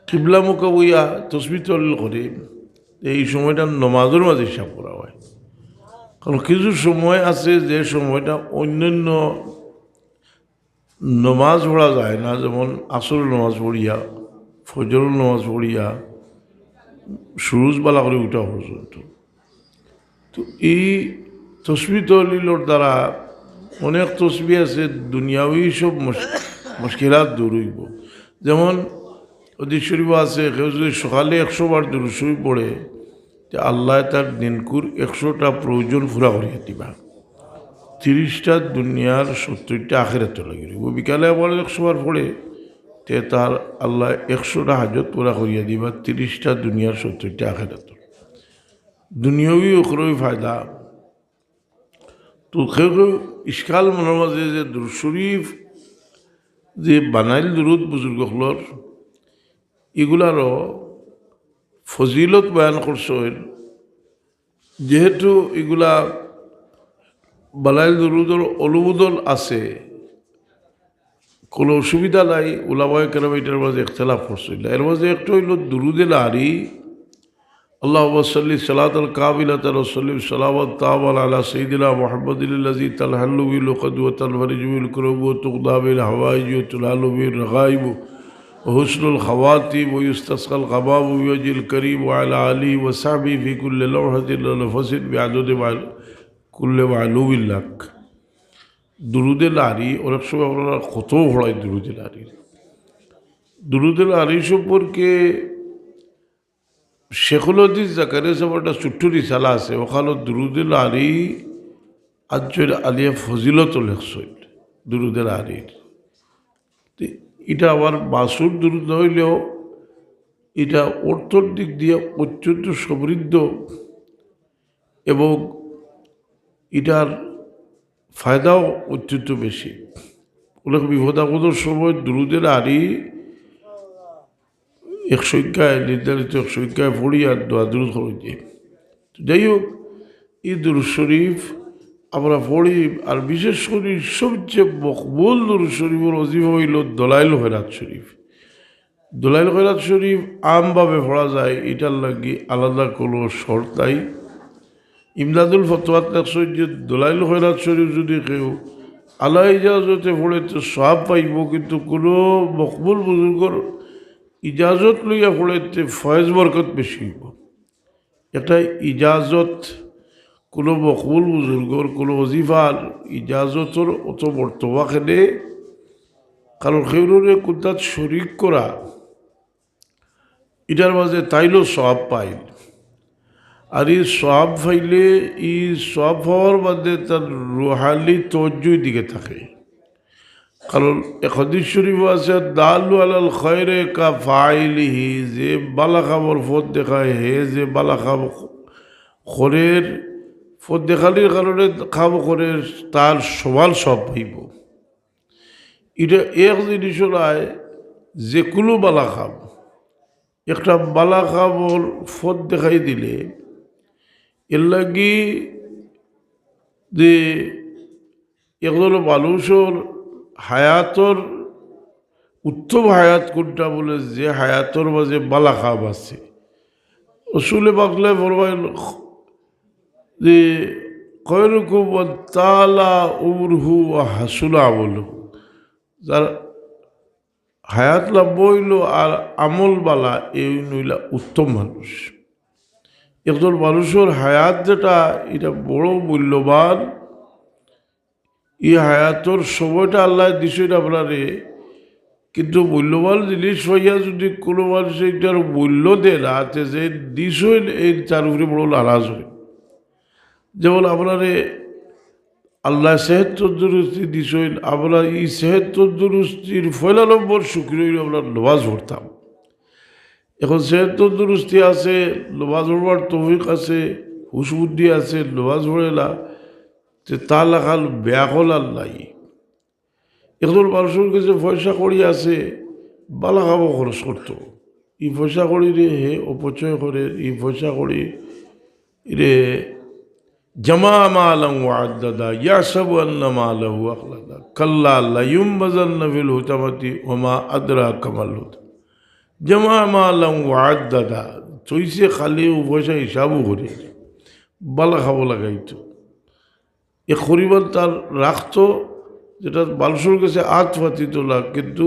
কিবলামুখী বইয়া তসবিহ তহলিল করে এই সময়টা নমাজের মাঝে হিসাব করা হয়। কারণ কিছু সময় আছে যে সময়টা অন্যান্য নমাজ পড়া যায় না, যেমন আসরের নমাজ পড়িয়া, ফজরের নমাজ পড়িয়া, সুরুজ বালা করে উঠা পর্যন্ত। তো এই তসবিহ তহলিলর দ্বারা অনেক তসবিহ আছে দুনিয়াবি সব মুশকিলাত দূর হইব। যেমন হাদিস শরীফ আছে, কেউ যদি সকালে 100 বার দুরূদ শরীফ পড়ে, যে আল্লাহ তার দিনকুর 100টা প্রয়োজন পুরা করিয়া দিবা, 30টা দুনিয়ার 70টা আখিরাতে লাগে। ও বিকালে আবার 100 বার পড়ে, তে তার আল্লাহ 100টা হাজত পুরা করিয়া দিবা, 30টা দুনিয়ার 70টা আখিরাত। দুনিয়াবি ওখরই ফায়দা। তো কেউ কেউ ইস্কাল মনের মাঝে যে দুরূদ শরীফ যে বানাইল দুরূদ বুজুর্গগুলোর, এগুলারও ফজিলত বয়ান করছেন। যেহেতু এগুলা বানাইল দুরূদের অনুমোদন আছে, কোনো অসুবিধা নাই, উলামায়ে কেরাম এটার মাঝে ইখতিলাফ করছিল। এর মাঝে একটা হইল দুরূদে লারি, আল্লাহুম্মা সাল্লি সালাতাল কামিলাতান ওয়া সাল্লিম সালামান তামান আলা সাইয়্যিদিনা মুহাম্মাদিল্লাযী তানহাল্লু বিল উকদ ওয়া তানফারিজু বিল কুরুব ওয়া তুগদা বিল হাওয়াইজ ওয়া তুনালু বিল রাগাইব ওয়া হুসনুল খাওয়াতিম ওয়া ইস্তাসকাল গামাম বিওয়াজিল কারীম ওয়া আলা আলিহি ওয়া সাহবিহি ফি কুল্লি লামহাতিন ওয়া নাফাসিন বিআদাদি কুল্লি মা'লুমিন লাক। দুরূদে লারি অনেক সময় আপনারা কত পড়ায় দুরূদে লারি। দুরূদে লারি সম্পর্কে শেখুল হাদিস জাকারিয়া সাহেব একটা ছোট্ট রিসালা আছে, ওখানে দুরূদে লারি আজের আলিয়া ফজিলত লেখছেন দুরূদে লারির। এটা আবার বাসুর দুরূদ হইলেও এটা অর্থর দিক দিয়ে অত্যন্ত সমৃদ্ধ এবং এটার ফায়দাও অত্যন্ত বেশি। অনেক বিপদাপদের সময় দুরূদে লারি এক সংখ্যায় নির্ধারিত এক সংখ্যায় পড়ি আর দোয়া দুরূদ করে দিই। যাই হোক, এই দুরূদ শরীফ আমরা পড়ি, আর বিশেষ করে সবচেয়ে মকবুল দুরূদ শরীফের ওজিফা হইল দলাইল খয়রাত শরীফ। দলাইল খয়রাত শরীফ আমভাবে পড়া যায়, এটার লাগি আলাদা কোনো শর্ত নাই। ইমদাদুল ফতোয়াত লেখছেন যে দলাইল খয়রাত শরীফ যদি কেউ আলা ইজাজতে পড়ে তো সওয়াব পাইব, কিন্তু কোনো মকবুল বুজুর্গর ইজাজত লইয়া পড়েতে ফয়েজ বরকত বেশি হইব। এটা ইজাজত কোনো মকবুল বুজুর্গর কোনো ওজিফার ইজাজতর অত বর্তবা খেলে, কারণ সেউরে কোনটাত শরিক করা এটার মাঝে তাইলেও সওয়াব পাইল। আর এই সওয়াব পাইলে এই সওয়াব হওয়ার বাদে তার রুহানি তওয়াজ্জুর দিকে থাকে। কারণ এক হাদিস শরীফ আছে, দালু আলাল খায়রে কা ফাইলিহি, যে বালা খাবর ফত দেখায় হে যে বালা খাব খরের ফত দেখালির কারণে খাব করে তার সমান সব হইব। এটা এক জিনিস নয়, যে কোনো বালা খাব, একটা বালা খাবর ফত দেখাই দিলে এর লাগি যে একজন মানুষের হায়াতর উত্তম হায়াত কোনটা বলে, যে হায়াতর মাঝে বালা খাব আছে। রসুলে বাংলায় ফরমাইল যে খয়রুকুম মান তালা উমরুহু ওয়া হাসুনা আমলুহু, যার হায়াত লাভ হইল আর আমল বালা, এই নইলা উত্তম মানুষ। একজন মানুষের হায়াত যেটা, এটা বড় মূল্যবান। এই হায়াতর সময়টা আল্লাহ দিছে আপনারে, কিন্তু মূল্যবান জিনিস হইয়া যদি কোনো মানুষ এটার মূল্য দেয় না, যে দিস হইল এই তার উপরে বড় নারাজ হয়। যেমন আপনারে আল্লাহ সেহেদ তন্দুরুস্তি দিস হইল, আমরা এই সেহেদ তন্দুরুস্তির 1 নম্বর শুক্রিয়া হইল আমরা নামাজ পড়তাম। এখন সেহেদ তন্দুরুস্তি আছে, নামাজ পড়বার তৌফিক আছে, হুশ বুদ্ধি আছে, নামাজ পড়ে না, যে তা লাগাল ব্যাকল আল্লাহ। একজন মানুষের কাছে পয়সা কড়ি আছে, বালা খাবো খরচ করতো, এই পয়সা কড়ি রে হে অপচয় করে, এই পয়সা কড়ি রে জমা মালাম ওয়াদ্দাদা ইয়াহসাবু আন্না মালাহু আখলাদা কাল্লা লায়ুমবাযান্না ফিল হুতামাতি ওয়া মা আদরাকা মাল হুতামা জমা মালাম ওয়াদ্দাদা চইছে খালি পয়সা হিসাবও করে বালা খাবো লাগাইতো এ খরিবার তার রাখতো যেটা বালসুর কাছে আত ফাতি তোলা কিন্তু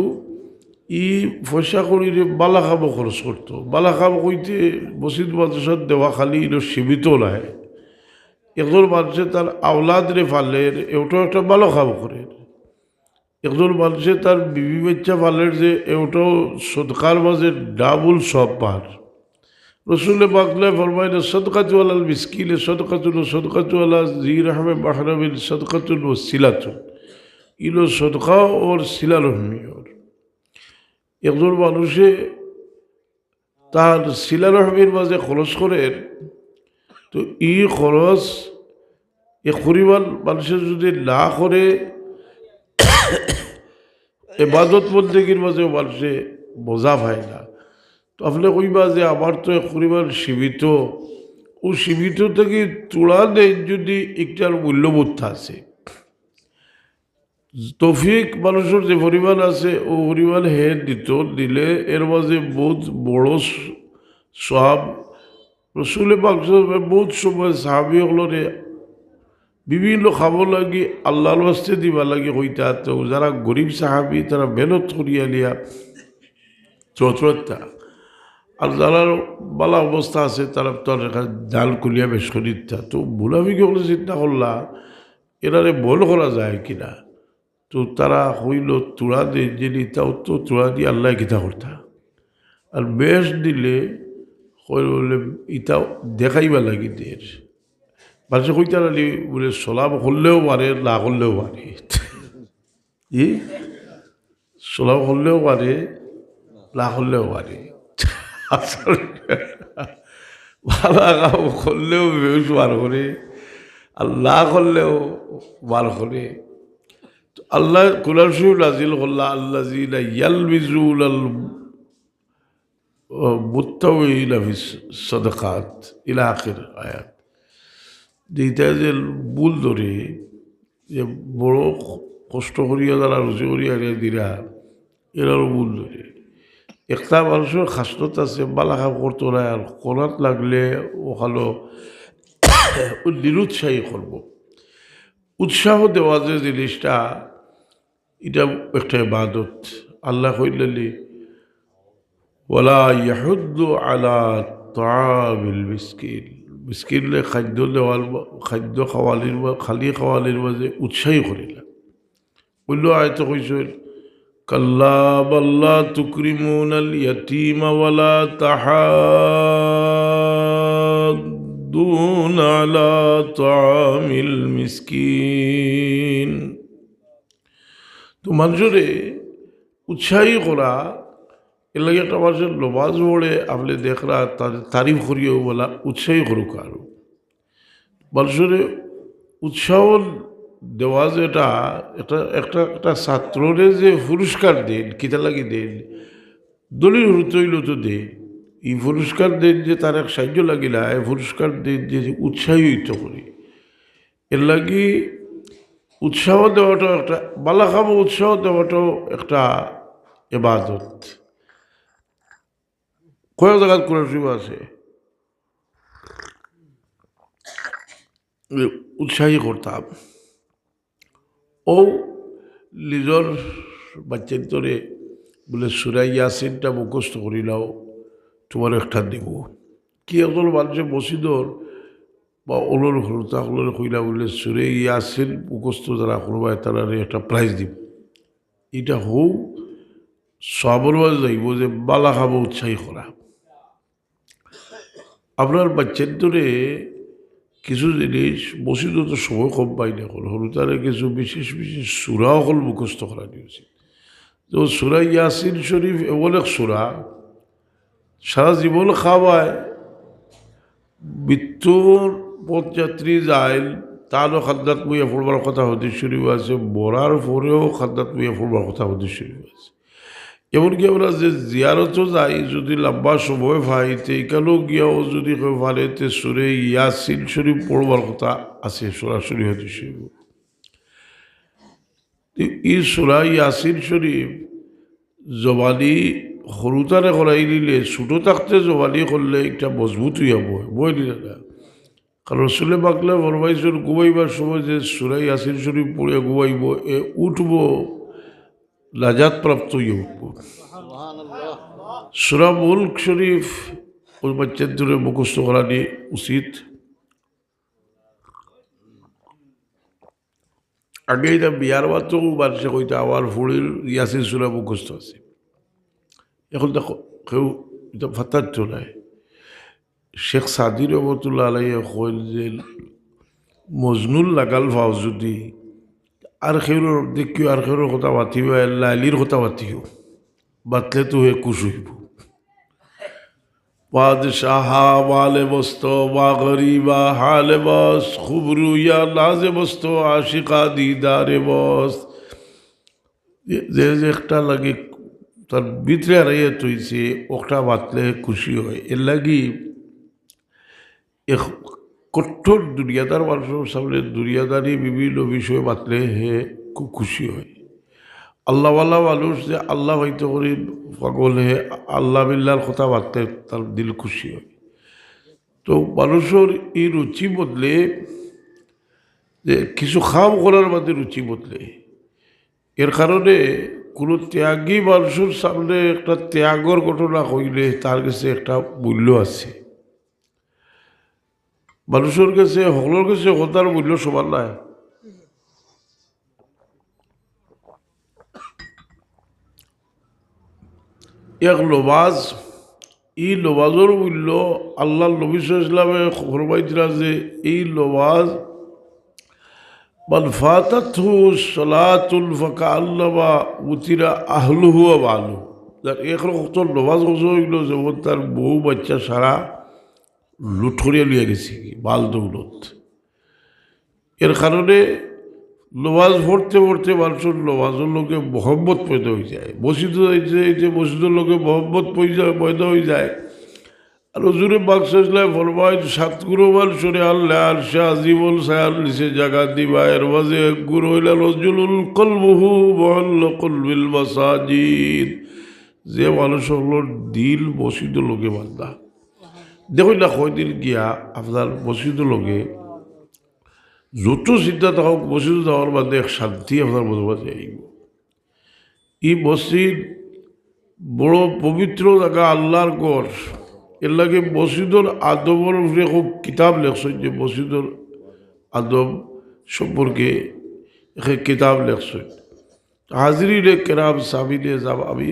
ই পয়সা করিলে বালা খাবো খরচ করতো বালা খাবো কইতে বসিত বাদশার দেওয়া খালি ইলো সীমিত নাই একজন মানুষে তার আওলাদরে ফালের এটাও একটা ভালো খাবো করে একজন মানুষে তার বিবি বাচ্চা ফালের যে এটাও সদকার মাঝে ডাবল সব পার রসুলে বাকলে ফরমাইলে সদকাতুয়ালাল মিসকিলে সদকাতুয়ালা জি রহমে বাহরামিল সদকাতুল ও সিলাতুল ইলো সদকা ওর সিলা রহমি ওর একজন মানুষে তার সিলা রহমির মাঝে খরচ করে তো ই খরচ এ পরিমাণ মানুষের যদি না করে এবাদত বন্দেগীর মাঝেও মানুষে বোঝা পায় না তো আপনি কইবা যে আমার তো এক পরিমাণ সীমিত ও সীমিত থেকে তোলা নেই যদি একটার মূল্যবোধ আছে তৌফিক মানুষের যে পরিমাণ আছে ও পরিমাণ হে দিলে এর মাঝে বহুত বড় সব রসুলে পাক বহুত সময় সাহাবি হলরে বিভিন্ন খাবার লাগি আল্লাহর বাস্তে দিবা লাগে হইতা তো যারা গরিব সাহাবি তারা মেহনত করিয়া লিয়া চতুরতা আর যারা বালা অবস্থা আছে তারা তার জাল কুলিয়া বেশ করিতা তো বুলাবিকে হলে চিন্তা করলা এরারে বল করা যায় কিনা তো তারা হইল তুড়া দিয়ে যে তাও তো তুড়া দিয়ে আল্লাহ গীতা করতা আর বেশ দিলে হইল বলে ইটাও দেখাইবা লাগি দের মানুষে কইতে আলি বলে সোলাভ করলেও পারে না করলেও পারে ই সোলাভ করলেও পারে না করলেও পারে আসলে ভালো কাম করলেও বেশ বার করে আর না করলেও বার করে আল্লাহ কুলার শরীফ নাজিল করলা আল্লাহ জিলা ইয়াল মিজুল আল মুত্তাওয়িনা ফিস সাদাকাত ইলা আখির আয়াত যেটা যে ভুল ধরে যে বড় কষ্ট করিয়া যারা রুচি করিয়া দিরা এরারও ভুল ধরে একটা মানুষের খাসনত আছে বালাখা করতো না আর করাত লাগলে ওখানো নিরুৎসাহী করব উৎসাহ দেওয়া যে জিনিসটা এটা একটা ইবাদত আল্লাহ কইলেলি ওয়ালা ইয়াহুদ্দু আলা তাআমিল মিসকিন মিসকিনলে খাদ্য দেওয়ার খাদ্য খাওয়ালির খালি খাওয়ালির মাঝে উৎসাহী করিলা বললো আয়তো কইছিল কাল্লা বাল্লা তুকরিমুনাল ইয়াতীমা ওয়ালা তাহাদ্দুনা আলা তাআমিল মিসকিন তো মানুষরে উৎসাহী করা এর লাগে একটা মানুষের নমাজ পড়ে আপনি দেখরা তাদের তারিফ করিও বলা উৎসাহী করুক আরো মানুষের উৎসাহ দেওয়া যেটা এটা একটা একটা ছাত্ররে যে পুরস্কার দেন কিতা লাগি দেন দলিল হইল তো দেন এই পুরস্কার দেন যে তার এক সাহায্য লাগিলা এই পুরস্কার দেন যে উৎসাহিত করি এর লাগি উৎসাহ দেওয়াটাও একটা বালা খাবো উৎসাহ দেওয়াটাও একটা ইবাদত কয়েক জায়গায় কোরআন শরীফ আছে উৎসাহী করতাম ও নিজের বাচ্চার তোরে বলে সূরা ইয়াসিনটা মুখস্থ করিলাও তোমার একটা দেব কি একজন মানুষের মসজিদর বা ওলর হরতা হলর কইলা বলে সূরা ইয়াসিন মুখস্থ যারা করবায় তারা একটা প্রাইজ দিব এটা হোক সবর যাইব যে বালা খাবো উৎসাহী করা আপনার বাচ্চার ধরে কিছু জিনিস মসজিদে তো সময় কম পাই না হল হরুতারে কিছু বিশেষ বিশেষ সূরা হল মুখস্থ করা উচিত তো সূরা ইয়াসিন শরীফ এমন এক সূরা সারা জীবন খাওয়ায় মৃত্যুর পথযাত্রী যায় তারও খাদ্দাত মুইয়া পড়বার কথা হদিস শরীফ আছে মরার পরেও খাদ্দাত মুইয়া পড়বার কথা হদিস শরীফ আছে এমনকি আমরা যে জিয়ারতও যাই যদি লম্বা সময় পাই তো এখানেও গিয়াও যদি কেউ পারে তে সুরে ইয়াসিন শরীফ পড়বার কথা আছে সরাসরি হয়তো শিব এই সুরা ইয়াসিন শরীফ জবানি সরুতারে করাই নিলে ছোটো থাকতে জবানি করলে একটা মজবুত হইয়া বই নিলে না কারণ রসুলে বাকলে ফরমাইছেন ঘুমাইবার সময় যে সুরা ইয়াসিন শরীফ পড়ে ঘুমাইব এ উঠব নাজাত প্রাপ্ত হইয়া উঠব সূরা মুলক শরীফ ওই বাচ্চাদের মুখস্থ করা নিয়ে উচিত আগে এটা বিয়ার বাচ্চাও মানুষে কইতে আমার ফুড়ির ইয়াসিন সূরা মুখস্থ আছে এখন দেখো কেউ এটা ফাতাচ্ছ নাই শেখ সাদি রহমতুল্লাহ আলাইহি কইল যে মজনুল লাগাল ভাও যদি আর খেউর দেখিও আর খেউর কথা বাতিও লাইলির কথা বাতিও বাতলে তো হে খুশ হইব বাদশাহ ওয়ালে বস্ত বা গরিবা হালে বস খুবরু ইয়া নাজে বস্ত আশিকা দিদারে বস যে একটা লাগে তার ভিতরে হারাইয়া তৈছে ওটা বাতলে খুশি হয় এর লাগি এক কঠোর দুনিয়াদার মানুষের সামনে দুনিয়াদারি বিভিন্ন বিষয় বাতলে হে খুব খুশি হয় আল্লাহওয়ালা মানুষ যে আল্লাহ হয়তো করি পাগল হে আল্লাহ বিল্লার কথা বাতলে তার দিল খুশি হয় তো মানুষের এই রুচি বদলে যে কিছু খাম করার মধ্যে রুচি বদলে এর কারণে কোনো ত্যাগী মানুষের সামনে একটা ত্যাগর ঘটনা হইলে তার কাছে একটা মূল্য আছে মানুষের কাছে সকলের কাছে কথার মূল্য সমান নাই এক নমাজ এই নমাজের মূল্য আল্লাহ নবী সাল্লাল্লাহু আলাইহি ওয়াসাল্লামে ফরমাইছিলেন যে এই নমাজ মান ফাতাতহু সালাতুল ফাকান্নামা উতিরা আহলুহু ওয়া মালুহু যার এক রকম নমাজ হইল যেমন তার বউ বাচ্চা সারা লুট করিয়া লিয়া গেছে বাল দৌলত এর কারণে নমাজ পড়তে পড়তে মানুষের নমাজের লোকে মহব্বত পয়দা হয়ে যায় মসজিদ হয়েছে এই যে মসজিদের লোকে মহব্বত পয়দা হয়ে যায় আর হুজুরে বাক্সায় ফরমায় সাতগুরু মানুষরে আল্লাহ আর শাহ জীবন সায়াল নিচে জায়গা দিবা এর মাঝে এক গুরু হইলা রজুলুল কলবুহু মহল্ল কলবিল মাসাজিদ যে মানুষ হলো দিল মসজিদ লোকে বান্ধা দেখুন না কয়দিন গিয়া আপনার মসজিদ লোকে যত চিন্তা থাকুক মসজিদ যাওয়ার মধ্যে এক শান্তি আপনার মধ্যে মাঝে আইব এই মসজিদ বড় পবিত্র জায়গা আল্লাহর গড় এর লাগে মসজিদের আদবের উপরে খুব কিতাব লেখছেন যে মসজিদের আদব সম্পর্কে কিতাব লেখছেন হাজরিনে কেরাম সামিনে যাব আমি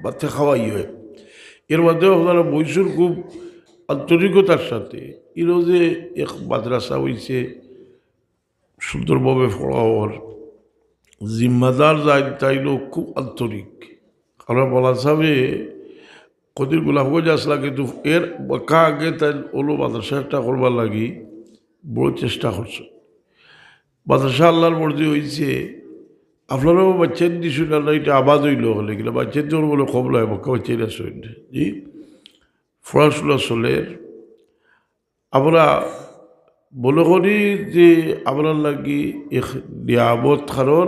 বাচ্চা খাওয়াই হয় এর মধ্যে আপনারা বৈশুর খুব আন্তরিকতার সাথে এরও যে এক মাদ্রাসা হয়েছে সুন্দরভাবে পড়াওয়ার জিম্মাদার যায় তাইল খুব আন্তরিক আমরা বলা যাবে কদিন গোলাপগঞ্জ আসলা কিন্তু এর বাঁকা আগে তাই ওলো মাদ্রাসা একটা করবার লাগি বড় চেষ্টা করছে মাদ্রাসা আল্লাহর মর্জি হয়েছে আপনারাও বাচ্চান দিছুন আল্লাহ এটা আবাদ হইল হলে কিনা বাচ্চান তোর বলে কম লয় বাক্কা বাচ্চাই আসেন জি পড়াশোনা চলের আমরা মনে করি যে আমরা লাগি এক নিয়ামত কারণ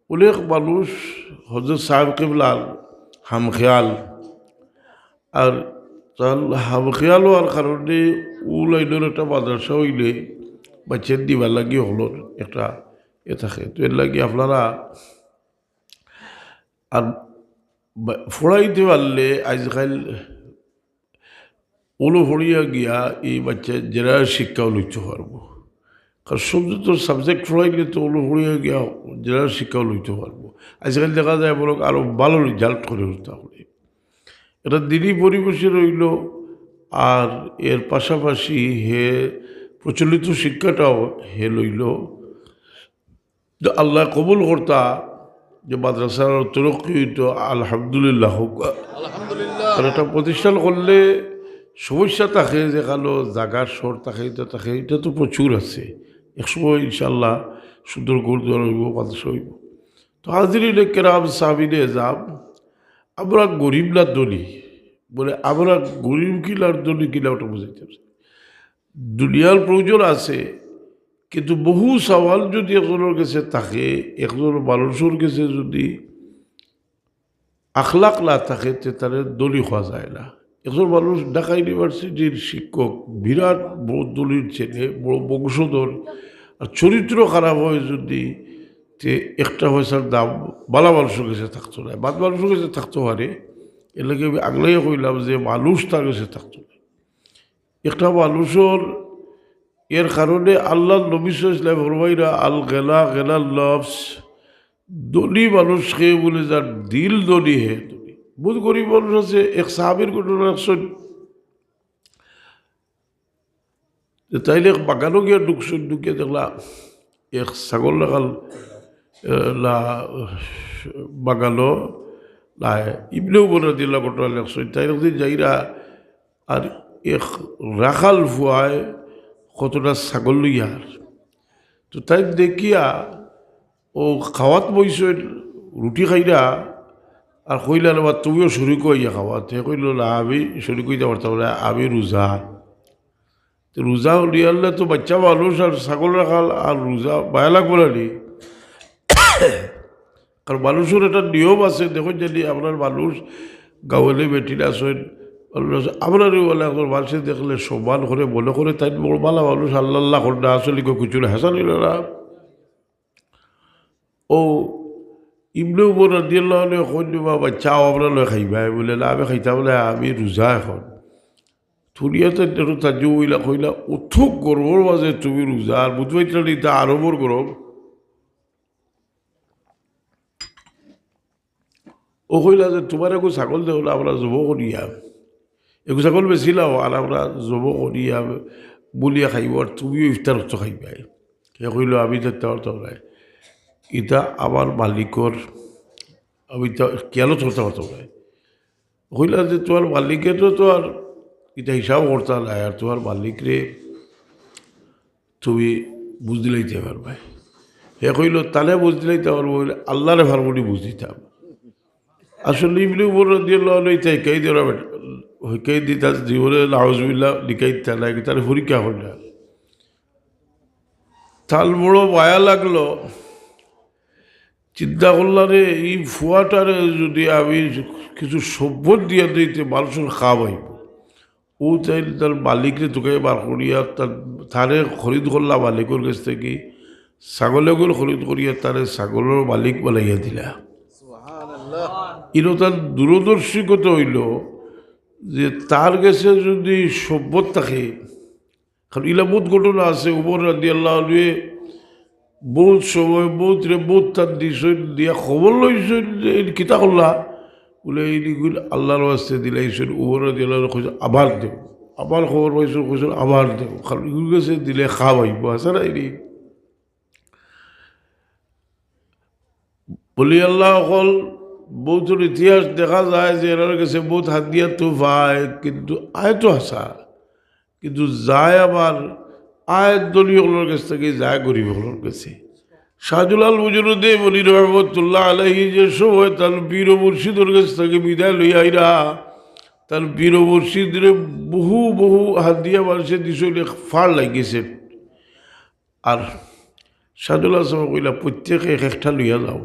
অনেক মানুষ হজরত সাহেব কিবলার হামখেয়াল আর তার হামখেয়াল হওয়ার কারণে ও লাইনের একটা মাদ্রাসা হইলে বাচ্চার দিবার লাগি হলো একটা থাকে তো এর লাগে আপনারা আর ফড়াইতে পারলে আজকাল ওলো ফড়িয়া গিয়া এই বাচ্চা জেনারেল শিক্ষাও লইতে পারবো কারণ সবজি তো সাবজেক্ট ফড়াইলে তো ওলো ফড়িয়া গিয়া জেনারেল শিক্ষাও লইতে পারবো আজকাল দেখা যায় বলো আরও ভালো রেজাল্ট করে তাহলে এটা দিনই পরিবেশে রইল আর এর পাশাপাশি হে প্রচলিত শিক্ষাটাও হে লইল যে আল্লাহ কবুল করতা যে মাদ্রাসার তরক্কি হইত আলহামদুলিল্লাহ হোক আর একটা প্রতিষ্ঠান করলে সমস্যা থাকে যে কালো জাগার শর থাকে এটা তো প্রচুর আছে একসময় ইনশাল্লাহ সুন্দর গুরুদ্বার হইব মাদ্রাসা হইব তো হাজিরিন কেরাম সাবিনে যাব, আমরা গরিব না ধনী, বলে আমরা গরিব কিলার ধনী কিলা ওটা বুঝাইতে পারছি। দুনিয়ার প্রয়োজন আছে, কিন্তু বহু সওয়াল যদি একজনের কাছে থাকে, একজন মানুষের কাছে যদি আখলাক না থাকে, তাহলে দলি হওয়া যায় না। একজন মানুষ ঢাকা ইউনিভার্সিটির শিক্ষক, বিরাট বড় দলির ছেলে, বড় বংশধর, আর চরিত্র খারাপ হয় যদি, তে একটা পয়সার দাম বালা মানুষের কাছে থাকতো না, বাদ মানুষের কাছে থাকতে পারে। এর লাগে আমি আগলেই কইলাম যে মানুষ তার কাছে থাকতো না। একটা মানুষের এর কারণে আল্লাহ নবী সাল্লাল্লাহু আলাইহি ওয়াসাল্লাম ফরমাইরা আল গেলা গেলা লফস, দলি মানুষকে বলে যার দিল দলি হে দলি। বহুত গরিব মানুষ আছে। এক সাহাবীর ঘটনা রাখছেন, তাইলে বাগানও গিয়ে ঢুকছেন, ঢুকিয়ে দেখলা এক ছাগল লাগাল বাগানো না ইবনেও বলে দিলা ঘটনা লেখছেন। তাই একদিন যাইরা আর এক রাখাল ফুয়ায় কতটা ছাগল লইয়ার, তো তাই দেখিয়া ও খাওয়াত বইছেন, রুটি খাইরা আর কইলার বা তুমিও শরিক হইয়া খাওয়াতে, কইল না আমি শরিক হইতে পারতাম না, আমি রোজা। তো রোজা লিয়ালে তো বাচ্চা মানুষ আর ছাগল রাখাল আর রোজা বায়া লাগবো না নি। কারণ মানুষের একটা নিয়ম আছে, দেখুন যদি আপনার মানুষ গাঁৱলে বেটিলে আসেন, আপনারও বলে এখন মানুষের দেখলে সম্মান করে মনে করে, তাই বড় বালা মানুষ আল্লাহ করে আসলে কিছু হেসা নিল না। ও ইবনে উমর রাদিয়াল্লাহু আনহু কইল বাবা চাও আমরা লয় খাইবা, বলে না আমি খাইতাম না, আমি রোজা এখন। থুরিয়াতে তাজু হইলা কইলা উথুক গরমর মাঝে তুমি রোজা, আর বুঝবাইতে তা আরবর গরম। ও কইলা যে তোমার একটু ছাগল দেওয়া আমরা জব করিয়া, একটু ছাগল বেছিলাও আর আমরা জব করিয়া বলিয়া খাইব, আর তুমিও ইফতার তো খাইবাই। সে কইল আমি দেখতে পারতাম না, এটা আমার মালিকর, আমি কেন চলতে পারতাম না। কইলা যে তোমার মালিকেরও তো আর এটা হিসাব করতে নাই, আর তোমার মালিকরে তুমি বুঝ দিলাইতে পারবে। হে কইল তাহলে বুঝ দিলাইতে পারবো, আল্লাহরে ভারমনি বুঝ দিতাম। আসলে ইবনে উমর রাদিয়াল্লাহু আনহু তাই কই দিরা কই দিতা জীবনে নাউজুবিল্লাহ লিখাইতে নাই, তার পরীক্ষা করলে তাল বড় মায়া লাগলো। চিন্তা করলারে এই ফুয়াটারে যদি আমি কিছু সভ্যত দিয়ে দিতে মানুষের খাওয়াইব, ও চাইলে তার মালিকরে তোকে বার করিয়া তারে খরিদ করলা মালিকের কাছ থেকে, ছাগলেগুলো খরিদ করিয়া তারে ছাগলের মালিক বানাইয়া দিলা। ইনো তার দূরদর্শিকতা হইল যে তার কাছে যদি সভ্যত থাকে, কারণ ইলা বহুত ঘটনা আছে। উমর রাদিয়াল্লাহু আনহু বহুত সময় বহুত তার দিছেন, দিয়া খবর লইছেন যে এই কিতা করলা, বলে এইগুলো আল্লাহর ওয়াস্তে দিলাইছেন। উমর রাদিয়াল্লাহু আনহু কইছেন আবার দেব, আবার খবর পাইছেন, কইছেন আবার দেব, কারণ এগুলো কাছে দিলে খাওয়াইব আছে না। এই বলি আল্লাহ অকল বহুতর ইতিহাস দেখা যায় যে এনার কাছে বহুত হাত দিয়া তো পায়, কিন্তু আয় তো আসা, কিন্তু যায় আবার আয়ের দলীয়গুলোর কাছ থেকে যায় গরিবগুলোর কাছে। শাহজুলাল মুজরুদ্দে বলি রহমতুল্লাহ আলাইহি যে সময় তার বীর মুর্শিদের কাছ থেকে বিদায় লইয়া আইরা, তার বীর মুর্শিদরে বহু বহু হাত দিয়া মানুষের দিশলে ফাড় লাগিয়েছে। আর শাহজুল্লাহ সাহেব কইলা প্রত্যেকে একটা লইয়া যাও।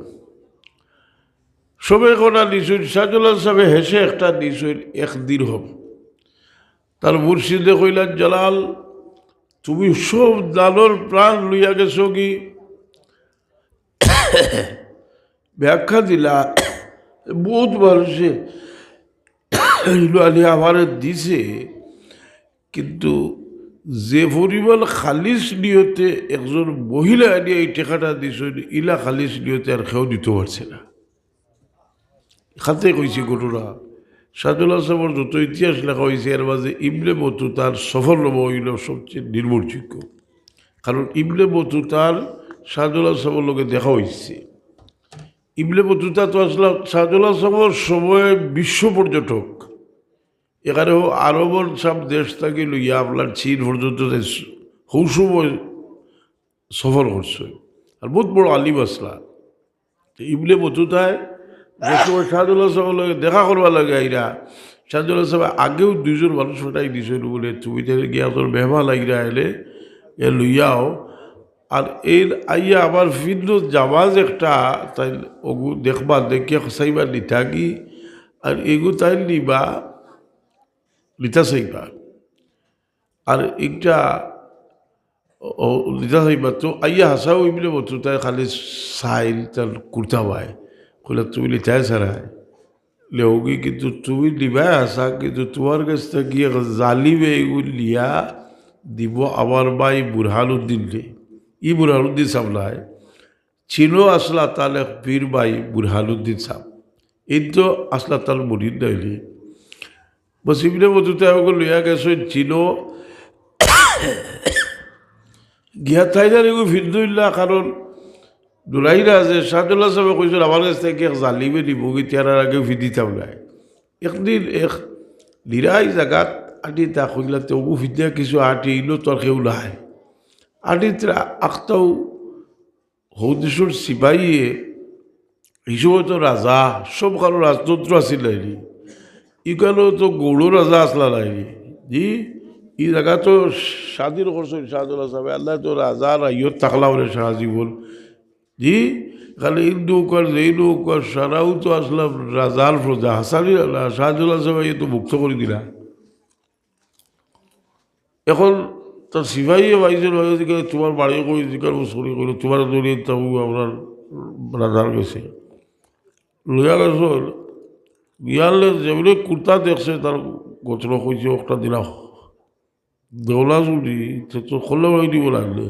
সবে কোনা দিছুন, শাহজুল্লাহ সাহেব হেসে একটা দিছুন 1 দিরহম। তার মুর্শিদে কইলা জালাল তুমি সব দানোর প্রাণ লইয়া গেছো কি? ব্যাখ্যা দিলা বহুত মানুষে আলী আমার দিছে, কিন্তু যে পরিমাণ খালিস নিয়তে একজন মহিলা আনিয়া এই টেকাটা দিছেন, ইলা খালিস নিয়তে আর কেউ দিতে পারছে না। খাতে কইছি ঘটনা। শাহজুল্লাহ সাহেবের যত ইতিহাস লেখা হয়েছে এর মাঝে ইবনে বতুতার সফরনামা হইল সবচেয়ে নির্ভরযোগ্য, কারণ ইবনে বতুতার শাহজুল্লাহ সাহেবের লোকে দেখা হয়েছে। ইবনে বতুতা তো আসলে শাহজুল্লাহ সাহেবের সময়ে বিশ্ব পর্যটক, এখানেও আরবের সব দেশ থেকে লইয়া আপনার চীন পর্যন্ত সময় সফর করছে, আর বহুত বড় আলিম আসলা। ইবলে বতুতায় যে সময় শাহদুল্লাহ সাহেবের লগে দেখা করবার লাগে আইরা শাহদুল্লাহ সাহেব আগেও দুইজন মানুষ ফটাই দিছিল বলে তুমি তাহলে গিয়া তোর বেহমা লাগিরা এলে এ লইয়াও আর এর আইয়া আবার ফিরল জামাজ একটা তাই ওগু দেখবা দেখিয়া চাইবা নিতা কি আর এগু তাই নিবা নিতা চাইবা আর একটা লিতা চাইবা তো আইয়া হাসাও বলে বলতো তাই খালি চাইল তার কুর্তা পায় কইলে তুমি লিতাই ছাড়ায় লেওগি কিন্তু তুমি লিবাই আসা কিন্তু তোমার কাছ থেকে গিয়ে জালিবে এগুলি লিয়া দিব আমার ভাই বুরহানুদ্দিনকে ই বুরহানুদ্দিন সামলায় ছিল আসলা তাল এক পীর ভাই বুরহানুদ্দিন সাহ এই তো আসলা তাল মুরিদ নাইলি বসিবনে বতুতে আমাকে লইয়া গেছে ছিল গিয়া থাইদার এগু ফিরদুল্লাহ কারণ দুলাইরা আছে শাহদুল্লাহ সাহেব কইছিল আমার কাছ থেকে এক জালিমে দিব গিয়ার আগে ফিদিতাম নাই একদিন এক লিরাই জায়গাত আটি তা কইলা তবু ফিদিয়া কিছু আটি ইলো তোর কেউ নাই আটি আখতাও হৌদিসুর সিপাহীয়ে হিসেবে তো রাজা সব কারো রাজতন্ত্র আছিল ইকানো তো গৌড় রাজা আসলা নাই জি ই জায়গা তো স্বাধীন করছেন শাহদুল্লাহ সাহেব আল্লাহ তো রাজা রাইয়ত থাকলা বলে সারা জীবন জি খালি হিন্দু কর জৈন কর সারাও তো আসলাম রাজার প্রজা হাসানি শাহদুল্লাহ সাহেব তো মুক্ত করে দিলা এখন তার সিপাহী বাইজন হয়ে তোমার বাড়ি কই জিজ্ঞার মুসরি করি তোমার দৌড়িয়ে তাবু আপনার রাজার গেছে লইয়া গেছ গিয়ালে যেমনি কুর্তা দেখছে তার গোচর কইছে একটা দিলা দেওলা চুরি তো খোলা বাড়ি দিব লাগলে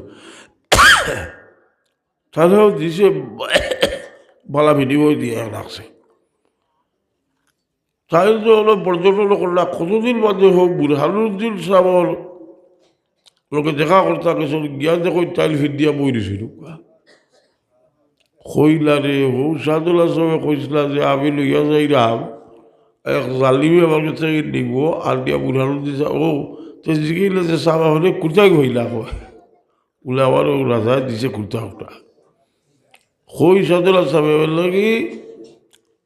তাহলেও দিছে বালা বিনিময় দিয়ে রাখছে তাই তো হলো পর্যটন করলা কতদিন বাদে হোক বুরহানুদ্দিন সাহর লোকে দেখা করতা গেছে গিয়া দেখো টাইল ফিট দিয়া বই দিছিল কইলা রে হো শাহদুল্লাহ সাহেব কইসলা যে আমি লইয়া যাই রাম এক জালিমে আমার কাছে নিব আর দিয়া বুরহানুদ্দিন ও তো জিগিলে যে সাহা হলে কুর্তাই কইলা বলে আমার ও রাজা দিছে কুর্তা ওটা কই শাহদুল্লাহ সাহেব লাগি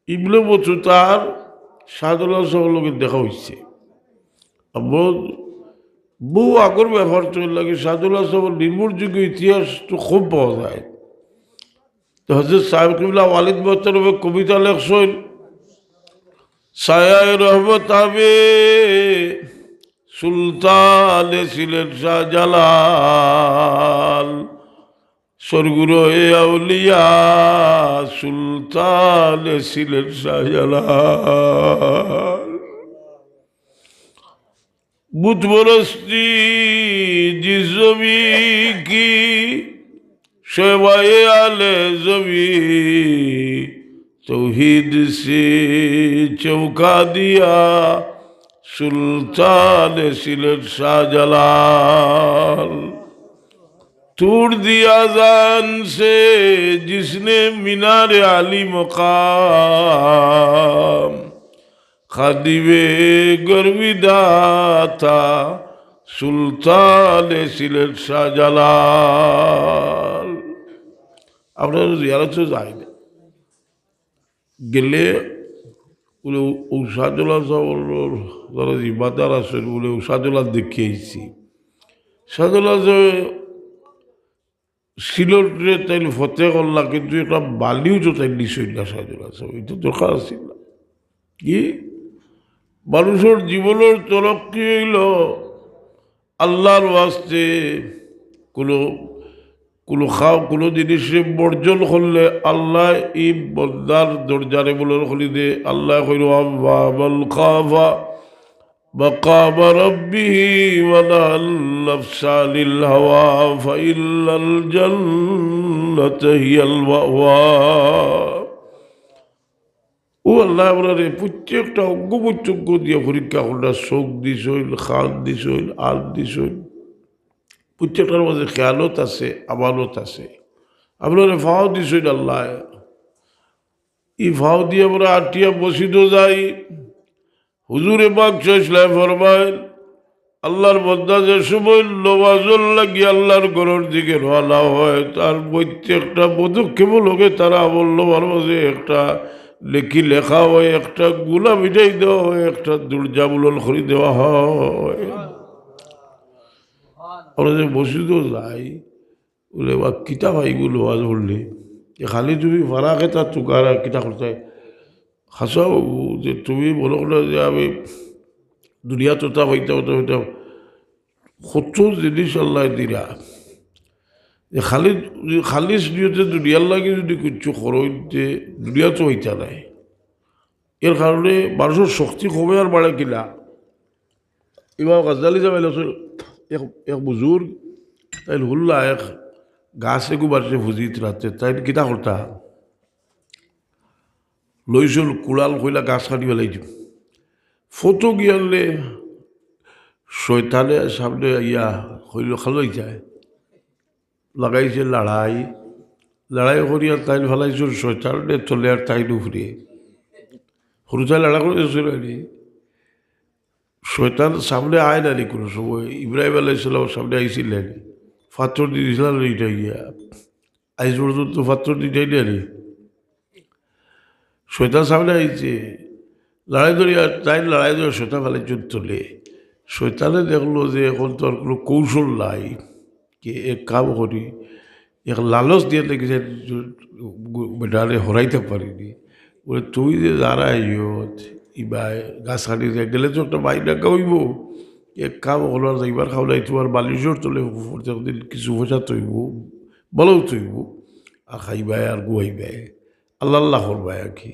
ইবলে বছু তার শাহদুল্লাহ সাহেবের লোকে দেখা হয়েছে বহু আগর ব্যাপার চলে লাগে শাহদুল্লাহ সাহেবের নির্ভরযোগ্য ইতিহাস তো খুব পাওয়া যায় তো হজরত সাহেব কিবলা ওয়ালিদ বহতরবে কবিতা লেখছেন ছায়ায় রহমত হবে সুলতান ছিলেন শাহজালাল স্বর্গুরু আউলিয়া সুলতান ছিলেন শাহজালাল बुत बरसती जिस जमी की शवाए आले जमी तौहीद से चौका दिया सुल्तान सिलत शाहजलाल तोड़ दिया जान से जिसने मीनार आली मकाम খাদিবে গর্বিদাতা সুলতান ছিলেন শাহজালাল আপনার জিয়ারত যাই না গেলে বলে ও শাহজালাল যারা ইবাদার আছেন বলে ও শাহজালাল দেখিয়েছি শাহজালাল সিলটে তাই ফতে করলা কিন্তু একটা বালিও তো তাই নিশ্চয় না শাহজালাল সাহেব এটা দরকার আছিল না কি মানুষের জীবনের তরক্কি হইল আল্লাহর ওয়াস্তে কোনো জিনিসে বর্জন করলে আল্লাহ এই বন্দার দরজারে বলে খুলি দে আল্লাহ কইল আল খাফা মাকাম রাব্বিহি ওয়া নাহাল নাফসা আনিল হাওয়া ফাইনাল জান্নাতা হিয়াল মাওয়া ও আল্লাহ আপনারে প্রত্যেকটা অজ্ঞ প্রত্যজ্ঞ দিয়ে পরীক্ষা করলা চোখ দিছইল খান দিছইল আল দিছইল প্রত্যেকটার মধ্যে খেয়ালত আছে আমানত আছে আপনারে ফাও দিছইল আল্লাহ এই ফাও দিয়ে আমরা আটিয়া বসিত যাই হুজুরে পাক ইসলাম ফরমাইল আল্লাহর বন্দা যে সময় নমাজর লাগি আল্লাহর ঘরের দিকে রওনা হয় তার প্রত্যেকটা পদক্ষেপ লোকে তারা বলল মাঝে একটা লেখা হয়, একটা গুলা মিটাই দেওয়া হয়, একটা দুর্জা বুলন করে দেওয়া হয়। আমরা যে মসজিদ যাই বলে বা কিতা ভাইগুলো আজ বললে খালি তুমি ভাড়া খেতা তুকার কিতা করতে হাসাও যে তুমি মনে করো যে আমি দুনিয়া তোতা হইতাম হইতাম কত জিনিস আল্লাহ দিরা যে খালি নিয়তে দুনিয়ার লাগে যদি কিছু খরচে দুনিয়া তো হইতা নাই। এর কারণে মানুষের শক্তি কমে আর বাড়ে কিনা। ইমাম গাজ্জালি যাবেন এক বুজুর্গ তাই হুল্লা এক গাছে গুবারছে ভুজিত রাতে তাই কিতা করতা লইছিল কুড়াল কইলা গাছ কাটি পেলাইছি ফটো গিয়ালে শয়তানে সামনে ইয়া হইল খালোই যায় লাগাইছে লড়াই করিয়া তাই ফেলাইছিল শয়তানে চলে আর তাই নুফুরিয়ে সরুচাই লড়া করেছিল শয়তান সামনে আয় নানি কোনো সময় ইব্রাহিম আলাইসাল্লাম সামনে আইছিলেন পাথর দিয়ে দিয়েছিলাম এইটা গিয়া আইস পর্যন্ত পাথর দিতেই নানি শয়তান সামনে আইছে লড়াই ধরিয়া তাই লড়াই ধরে শয়তান ফেলাইছে তোলে শয়তানে দেখলো যে এখন তো আর কোনো কৌশল নাই কে এক কাম করি এক লালচ দিয়ে দেখেছে বেটারে হরাইতে পারিনি বলে তুই যে দাঁড়াই ইবা গাছ কাটি গেলে তো একটা বাইক ডাকা হইব এক কাম হলো যাইবার খাওয়াই তোমার বালিশর তোলে কিছু পয়সা তৈব বলেও তৈব আর খাইবাই আর গুয়াইবাই আল্লাহ করবাই আর কি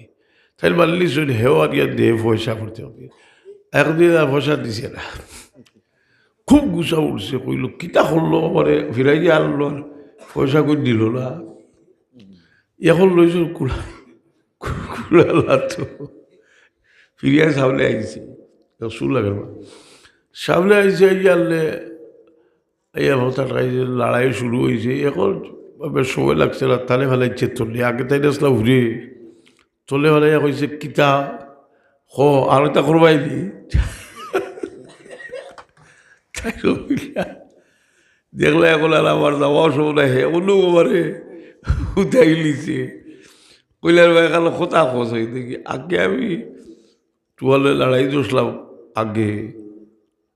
তাই মানলি শুনে হেও আর ইয়া দেহ পয়সা করতে হবে একদিন আর পয়সা দিছে না খুব গুছা উঠছে কইল কিতা করলো মানে ফিরাই দিয়ে আনলো আর পয়সা কই দিল না এখন লইছ কুড়ালা তো ফিরিয়া সামনে আইছে চুল লাগে সামনে আইছে আনলে এই অবস্থা লড়াই শুরু হয়েছে এখন বেশ সময় লাগছে না তালে ফেলাইছে তোলে আগে তাই আসলাম ঘুরে তোলে ফেলাই কইছে কিতা আর এটা করবাই দি দেখলে এখন আর আমার যাওয়া সময় হে অন্য আমারে উঠাই লিছে কইলার ভাই এখন কোথা খোঁজ হয়ে দেখি আগে আমি তোয়ালে লড়াই দোসলাম আগে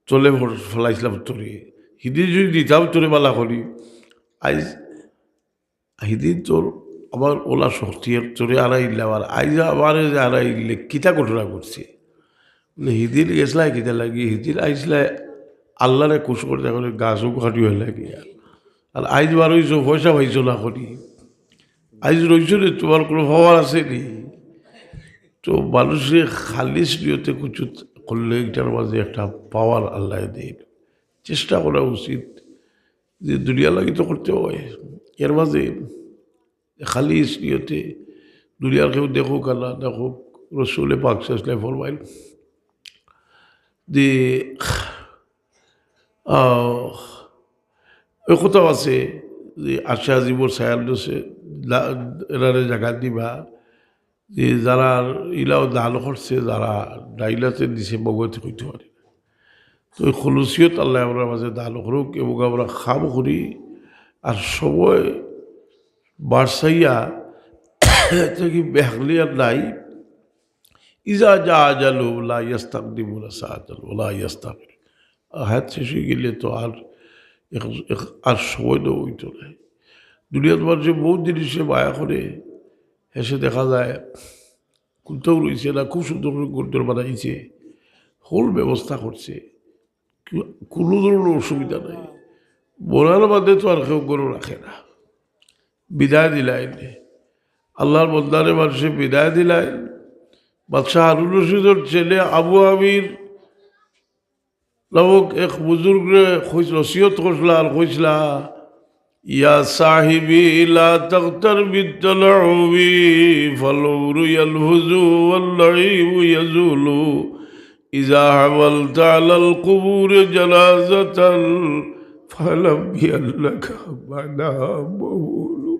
চলে ফেলাইছিলাম তোরে হিদিন যদি দিতাম তোরে মালা করি আইজ হিদিন তোর আমার ওলা শক্তি তোরে আড়াইলাম আর আইজ আমার যে আড়াইলে কিতা ঘটনা করছে বলে হিদিন গেছলাই কিতা লাগি হিদিন আইসলাই আল্লাহরে খুশ করতে এখন গাছও কাটি হয়ে লাগে আর আইজ বার হইছ পয়সা পাইছ না করি আইজ রইছ রে তোমার কোনো খবর আছে নি তো মানুষের খালিস নিয়তে কিছু করলে এটার মাঝে একটা পাওয়ার আল্লাহ দেয় চেষ্টা করা উচিত যে দুনিয়া লাগি তো করতে হয় এর মাঝে খালিস নিয়তে দুনিয়ার কেউ দেখুক আল্লাহ দেখুক রসুলে পাক শেষলে ফরমাইল যে ওই কোথাও আছে যে আশা জীবর সায়াল দোষে এরারে জায়গা দিবা যে যারা ইলাও দান করছে যারা ডাইলাতে দিছে বগতে কইতে পারে তো ওই খলুসিয়ত আল্লাহ আমরা মাঝে দান করুক এবং আমরা খাম করি আর সময় বারসাইয়া কি বেহলিয়ার নাই ইজা যা আজালু লা ইয়াস্তাকদিমুনা সাআতান ওয়া ইয়াস্তাকির হাত শেষ হয়ে গেলে তো আর সময় দেওয়া হইতো না দুনিয়ার মানুষে বহু জিনিসে মায়া করে এসে দেখা যায় কোথাও রয়েছে না খুব সুন্দর করে গুরুদর বানাইছে হোল ব্যবস্থা করছে কোনো ধরনের অসুবিধা নাই বোনার বাদে তো আর কেউ গরু রাখে না বিদায় দিলাইন আল্লাহর বন্দারে মানুষে বিদায় দিলাইন বাদশাহ হারুন রশিদের ছেলে আবু আমির নামক এক বুজুর্গরে নসিহত করছিলা আর কইসলা ইয়া সাহিবি লা তাগতার বিত্তালাউবি ফালউরু ইয়ালহুজু ওয়াল্লাইবু ইয়াজুলু ইজা হাওয়ালতা আলাল কুবুর জানাজাতান ফালাম বিআল্লাকা মানাবুলু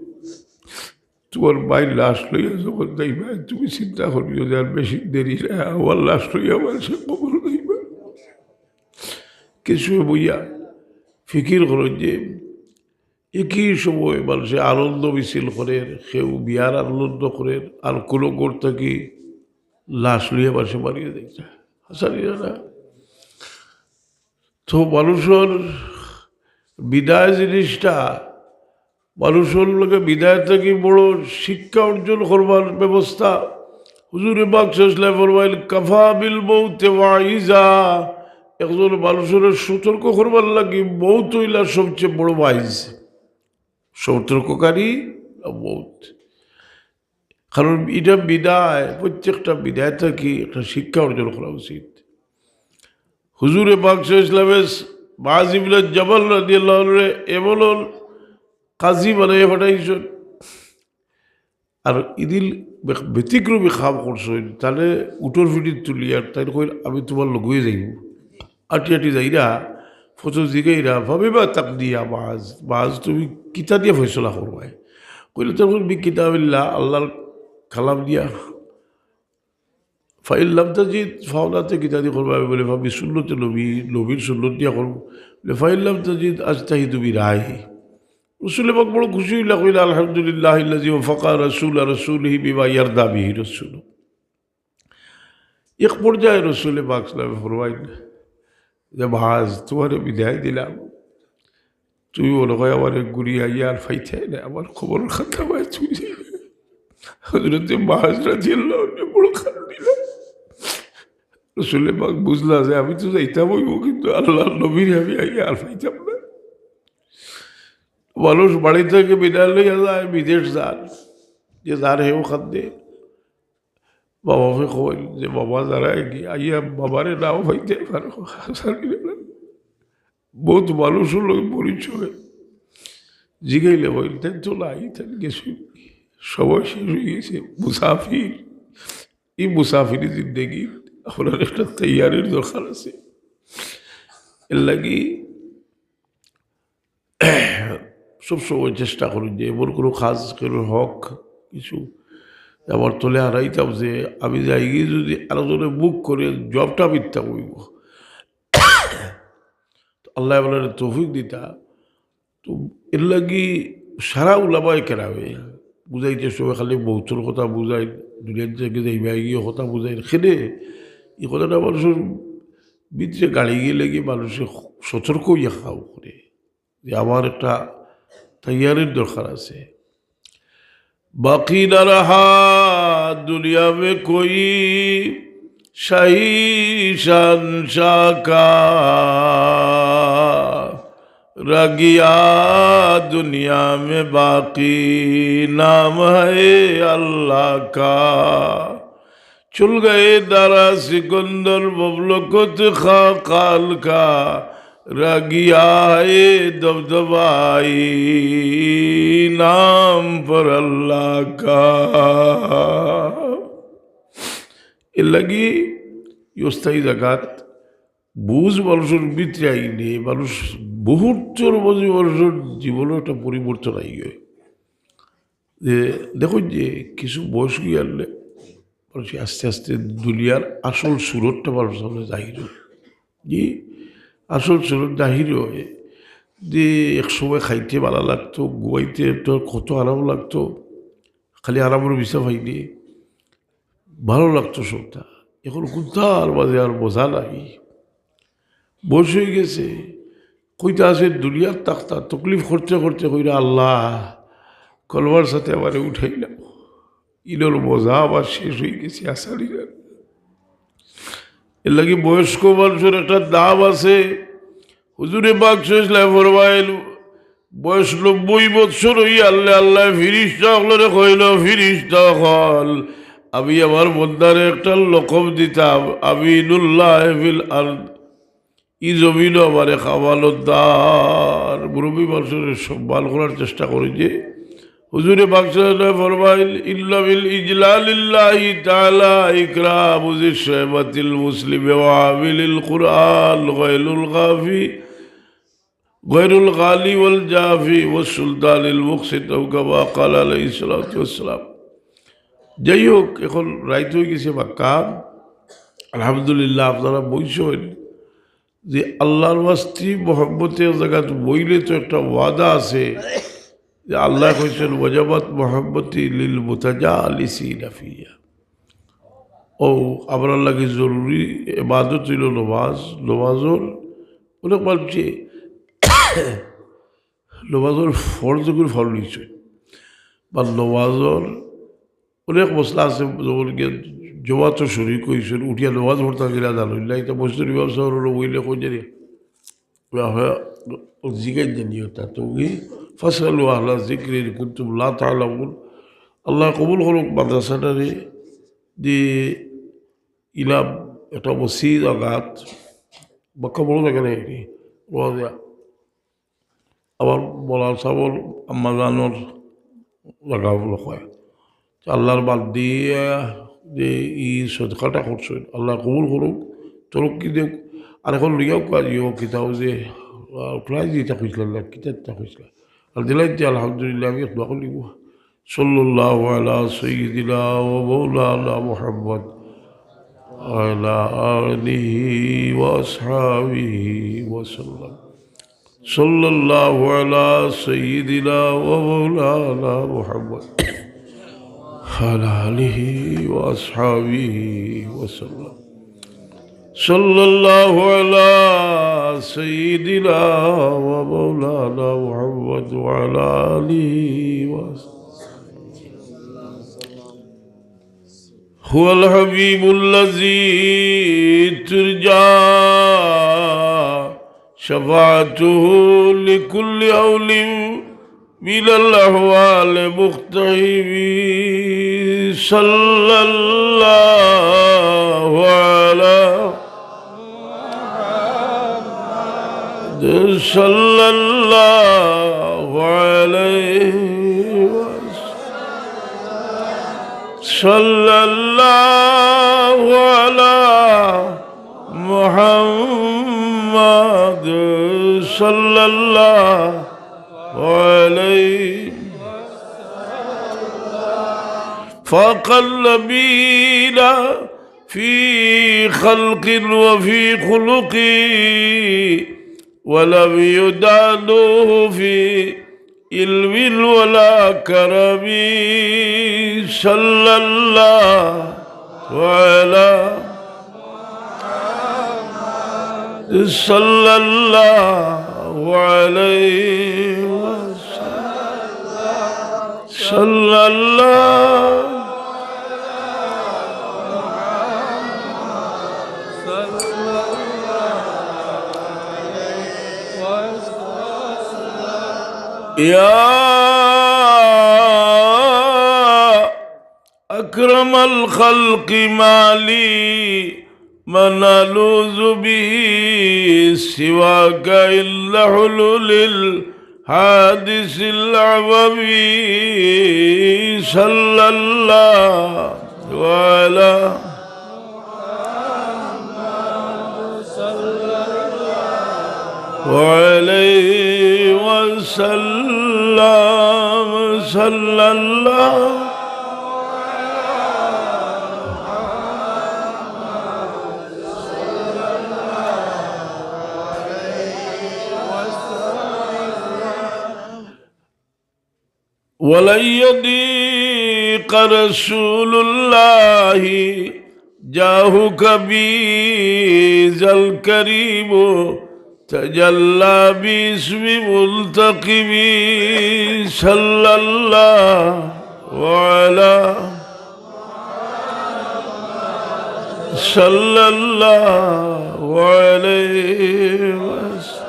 তোমার ভাই লাশ লইয়া যখন যাইবা তুমি চিন্তা করিও যে আর বেশি দেরি না আমার লাশ লইয়া আমার সে কবর যাইবা কিছু বইয়া ফিকির করেন যে একই সময় মানুষে আনন্দ মিছিল করে, কেউ বিয়ার আনন্দ করে, আর কোনো করতে কি লাশ লিয়ে বাসে মারিয়ে দেখছে হাসানিরা না। তো মানুষের বিদায় জিনিসটা, মানুষের লোকে বিদায় থেকে বড় শিক্ষা অর্জন করবার ব্যবস্থা। হুজুরে পাক সাল্লাল্লাহু আলাইহি ওয়াসাল্লাম কাফা বিল মউতি ওয়াইজা, একজন মানুষের সতর্ক করবার লাগি মৌত হইলা সবচেয়ে বড় ওয়াইজ, সতর্ককারী মৌত। কারণ এটা বিদায়, প্রত্যেকটা বিদায় থেকে একটা শিক্ষা অর্জন করা উচিত। হুজুরে পাক সাল্লাল্লাহু আলাইহি ওয়াসাল্লাম মুআয ইবনে জাবাল রাদিয়াল্লাহু আনহু এমন কাজী বানাই পাঠাইছেন, আর ইদিল ব্যতিক্রমী খাম করছেন। তাহলে উটোর ফিটির তুলি আর তাই কই আমি তোমার লগুয়ে যাইব, আটি আটি যাইরা ফটো জিগাইরা ভাবিবা তাক দিয়া মাঝ তুমি কিতা দিয়ে ফয়সলা করবাই, কইলে তখন বি কিতাবিল্লাহ, আল্লাহর কালাম দিয়া। ফাইল্লাম তাজিদ ফাওলাতে কিতা দিয়ে করবা বলে ভাবি সুন্নতে নবীর সুন্নত দিয়া করবো। ফাইল্লাম তাজিদ আজতাহিদু বিরাহি। রসুল পাক বড় খুশি হইলা, কইলা আলহামদুলিল্লাহ আল্লাযী ওয়াফাকা রাসূলা রাসূলিহি বিমা ইয়ারদা বিহি রাসূল। এক পর্যায়ে রসুল পাক সাল্লাল্লাহু আলাইহি ওয়াসাল্লাম ফরমাইলেন যে ভাজ তোমার বিদায় দিলাম, তুমি মনে হয় আমার গুড়িয়া ইয়ার ফাইতে না, আমার খবর খাতা পায় তুমি। হযরত মাআজ রাদিয়াল্লাহু আনহু বড় খান দিলাম। রসুল পাক বুঝলা যে আমি তো যাইতাম হইব, কিন্তু আল্লাহর নবীর আমি আর ফাইতাম না। মানুষ বাড়ি থেকে বিদায় লইয়া যায়, বিদেশ যান, যে যার হেও খাদ্যে বাবাকে কইল যে বাবা যারা আইয়া বাবারে নাও পাইতে পারো। বহুত মানুষের লোক পরিচয় জিগাইলে বলতেন তো নাই, তেন গেছি সবাই শেষ হয়ে গেছে। মুসাফির, এই মুসাফিরি জিন্দগি আপনার একটা তৈয়ারির দরকার আছে। এর লাগি সবসময় চেষ্টা করুন যে এমন কোনো খাস কোনো হক কিছু আমার তোলে হারাইতাম যে আমি যাই গিয়ে যদি আরো জনে বুক করে জবটা মিথ্যা বইব, আল্লাহ বলেন তৌফিক দিতা। তো এর লাগি সারা উলামায়ে কেরামে বুঝাইতে সবাই খালি মৌতের কথা বুঝাই, দুনিয়ার থেকে যাইবা গিয়ে কথা বুঝাই, খেলে এই কথাটা মানুষের ভিতরে গাড়ি গিয়ে লেগে মানুষের সতর্ক ইয়ে খাও করে যে আমার একটা তৈয়ারির দরকার আছে। বাকি না রহা দুনিয়া মে কোই শাহী শানশাহ কা, रह गया दुनिया में बाकी नाम है अल्लाह का। चुल गए दारा सिकंदर बबलकत खाकाल का, रह गया है दबदबाई नाम पर अल्लाह का। लगी योस्ताई जगात বুঝ মানুষের ভিতরে আইনে মানুষ বহুত্তর মানুষের জীবনে একটা পরিবর্তন আইগে। যে দেখুন যে কিছু বয়স গিয়ে আনলে মানুষ আস্তে আস্তে দুনিয়ার আসল সুরতটা মানুষ সামনে জাহির হয়। যে আসল সুরত জাহির হয় যে এক সময় খাইতে ভালো লাগতো, ঘুমাইতে তোর কত আরাম লাগতো, খালি আরামের বিষয় পাইনি, ভালো লাগতো সবটা। এখন কোথার মাঝে আর বোঝা নাই, বয়স হয়ে গেছে, কইটা আছে দুনিয়ার তাক্তা তকলিফ করতে করতে কইরা আল্লাহ কলবার সাথে আমারে উঠাইলাম, ইনোর মজা আবার শেষ হয়ে গেছে। আসারিরা এর লাগি বয়স্ক মানুষের একটা দাম আছে। হুজুরে পাক সাল্লাল্লাহু আলাইহি ফরমাইল বয়স 90 বছর হই আল্লাহ আল্লাহ ফিরিস্তা হলরে কইল, ফিরিস্তা হল আমি আমার বন্দারে একটা লকব দিতাম, আমিনুল্লাহ ফিল আরদ, ই জমিনও আমারে খাওয়ানোদ্দার। মুরব্বী মানুষের সম্মান করার চেষ্টা করি যে হুজুরে পাক সাল্লাল্লাহু আলাইহি ফরমাইল ইল্লা বিল ইজলালিল্লাহি তাআলা ইকরামু যিশামাতিল মুসলিমি ওয়া আমিলিল কুরআন গায়রুল গাফি গায়রুল গালি ওয়াল জাফি ওয়াস সুলতানিল মুকসিত কামা ক্বাল আলাইহিস সালাতু ওয়াস সালাম। যাই হোক, এখন রাইত হয়ে গেছে মক্কা, আলহামদুলিল্লাহ আপনারা বইছেন, যে আল্লাহর ওয়াস্তি মোহাম্মতের জায়গাত বইলে তো একটা ওয়াদা আছে যে আল্লাহ কইছেন ওয়াজাবাত মোহাম্মতি লিল মুতাজালিসিনা ফিহা। ও আমরা লাগে জরুরি ইবাদত ছিল নমাজর অনেক বলছে নমাজর ফরজ করে ফল নিচ্ছে বা নমাজর অনেক মশলা আছে যেমন জমা তো শরীর কইছেন উঠিয়া নমাজ পড়তে গেলে জানো না এটা মসজিদ ইমাম সাহেব বইলে কই জানি জিজ্ঞাসা জানিও তা তুমি ফাসআলু আহলা যিকরি ইন কুনতুম লা তা'লামুন। আল্লাহ কবুল করুক মাদ্রাসাটারে যে ইলাম একটা মসজিদ আঘাত বাক্য বড় থাকে না এটি আবার বলা সাবল আম্মা জানোর লাগাবলো হয় আল্লাহর বাদ দিয়ে যে ই সদকাটা করছেন আল্লাহ কবুল করুক তরক্কি দেখ আর এখন লিয়াও কাজিও কিতাও যে প্রায় যেটা খুঁজলাম না কিতাবটা খুঁজলাম আর দিলাই আলহামদুলিল্লাহ আমি দোয়া লিব সাল্লাল্লাহু আলা সাইয়্যিদিনা ওয়া মাওলানা মুহাম্মদ وعلى آله وأصحابه وسلم صلى الله على سيدنا ومولانا محمد وعلى آله وأصحابه وسلم صلى الله على سيدنا ومولانا محمد وعلى آله وأصحابه. هو الحبيب الذي ترجى شفاعته لكل هول من الأحوال مختهب صلى الله على صلى الله عليه صلى الله على محمد صلى الله عليه فاق النبيين في خلق وفي خلق ولم يدانوه في علم ولا كرم صلى الله على صلى الله عليه وسلم صلى الله يا أكرم الخلق مالي من ألوذ به سواك إلا حلول الحادث العبوي صلى الله على وعليه وسلم صلى الله ولن يضيق رسول الله جاهك بذا الكريم تجلى باسم ملتقم صلى الله على صلى الله عليه وسلم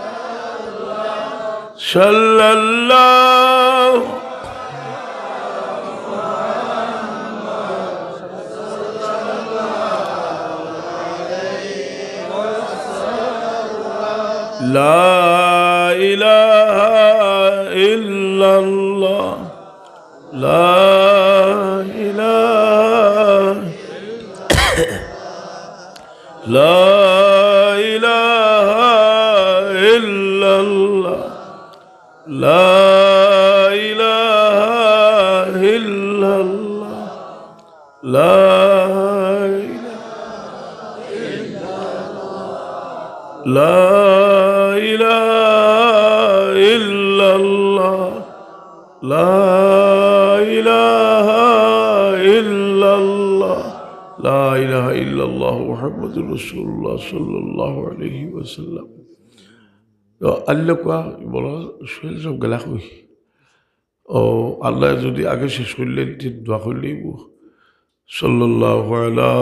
صلى الله لا إله إلا الله لا إله لا إله إلا الله لا إله إلا الله لا لا إله إلا الله لا إله إلا الله لا إله إلا الله محمد رسول الله صلى الله عليه وسلم আল্লাহ কোয়া বলো শরীর সব গেলা কই ও আল্লাহ যদি আগে শেষ করলেন দোয়া করলেই সাল্লাল্লাহু আলা